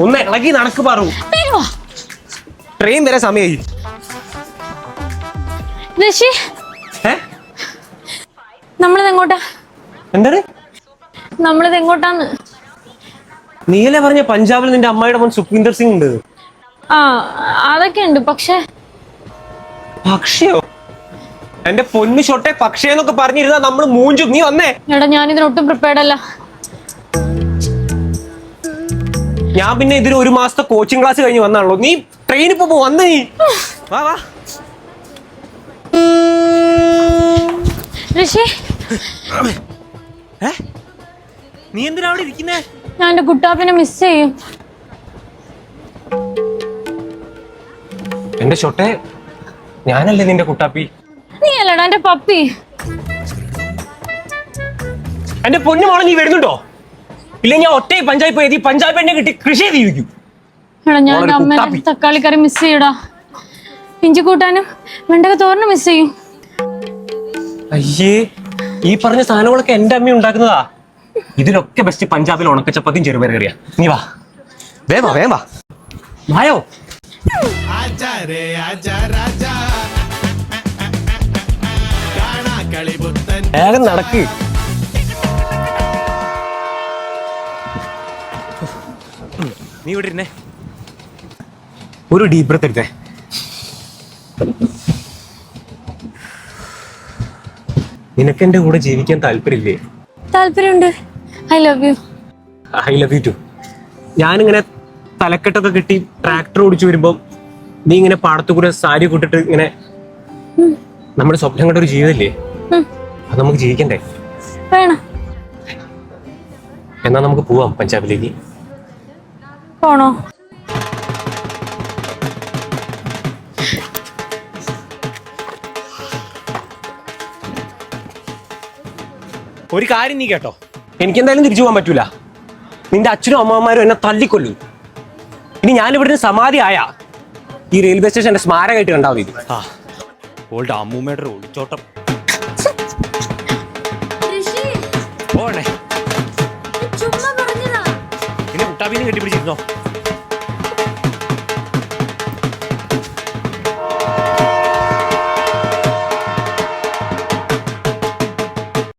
ഒന്ന് ഇളകി നടക്ക് പറു. ട്രെയിൻ വരെ സമയമായി. നമ്മളിത് എങ്ങോട്ടാ? എന്താണ് നമ്മളിത് എങ്ങോട്ടാന്ന്? നീയല്ലേ പറഞ്ഞ പഞ്ചാബിൽ നിന്റെ അമ്മയുടെ മോൻ സുഖ്വിന്ദർ സിംഗ് ഉണ്ട്. ആ അതൊക്കെ ഉണ്ട്. പക്ഷയോ? എന്റെ പൊന്നു ഷോട്ടെ, പക്ഷേന്നൊക്കെ പറഞ്ഞിരുന്നാ നമ്മള് മൂഞ്ചും. നീ വന്നേ. എടാ ഞാനിതിനൊട്ടും പ്രിപ്പയർഡ് അല്ല. ഞാൻ പിന്നെ ഇതിന് 1 മാസത്തെ കോച്ചിങ് ക്ലാസ് കഴിഞ്ഞ് വന്നാണല്ലോ. നീ ട്രെയിനിൽ പോ. വന്നേ. നീ വാ വാ. ഋഷി, നീ എന്തിനാ അവിടെ ഇരിക്കുന്നേ? ഞാൻ എന്റെ കുട്ടാപ്പിനെ മിസ് ചെയ്യും. എന്റെ ഷോട്ടെ, ഞാനല്ലേ നിന്റെ കുട്ടാപ്പി. നീ അല്ലടാ എന്റെ പപ്പി. എന്റെ പൊന്നു മോളെ, നീ വരുന്നുണ്ടോ? ഇല്ല, ഞാൻ ഒറ്റ പഞ്ചായത്ത് പോയി പഞ്ചായത്ത് എന്നെ കിട്ടി കൃഷി ചെയ്ത് ജീവിക്കും. എടാ ഞാൻ അമ്മേനെ തക്കാളിക്കറി മിസ് ചെയ്യടാ. ഇഞ്ചി കൂട്ടാനും വെണ്ടക തോരനും മിസ് ചെയ്യും. അയ്യേ, ഈ പറഞ്ഞ സാധനങ്ങളൊക്കെ എന്റെ അമ്മ ഉണ്ടാക്കുന്നതാ. ഇതിലൊക്കെ ബെസ്റ്റ് പഞ്ചാബിൽ ഉണക്കച്ചപ്പത്തിയും ചെറുപയറുകറിയാ. നീ വാ, വേവാ വേവാ വായോ. വേഗം നടക്ക്. നീ ഇവിടെ ഇരുന്നേ. ഒരു ഡീപ് ബ്രത്ത് എടുത്തേ. നിനക്ക് എന്റെ കൂടെ ജീവിക്കാൻ താല്പര്യമില്ലേ? താല്പര്യമുണ്ട്. I love you. I love you too. ഞാനിങ്ങനെ തലക്കെട്ടൊക്കെ കിട്ടി ട്രാക്ടർ ഓടിച്ചു വരുമ്പോ നീ ഇങ്ങനെ പാടത്തു കൂടെ സാരി കൂട്ടിട്ട് ഇങ്ങനെ നമ്മുടെ സ്വപ്നം കണ്ട ഒരു ജീവിതമില്ലേ, അത് നമുക്ക് ജീവിക്കണ്ടേ? വേണം. എന്നാ നമുക്ക് പോവാം പഞ്ചാബിലേക്ക്. പോണോ? ഒരു കാര്യം നീ കേട്ടോ, എനിക്കെന്തായാലും തിരിച്ചു പോകാൻ പറ്റൂല. നിന്റെ അച്ഛനും അമ്മമാരും എന്നെ തല്ലിക്കൊല്ലും. ഇനി ഞാൻ ഇവിടുന്ന് സമാധി ആയ ഈ റെയിൽവേ സ്റ്റേഷന്റെ സ്മാരകമായിട്ട് കണ്ടാൽ മതി. ഓൾഡ് അമ്മൂമ്മയുടെ ഒളിച്ചോട്ടം. പോണേ. പിന്നെ കുട്ടാബീനെ കെട്ടിപ്പിടിച്ചിരുന്നോ?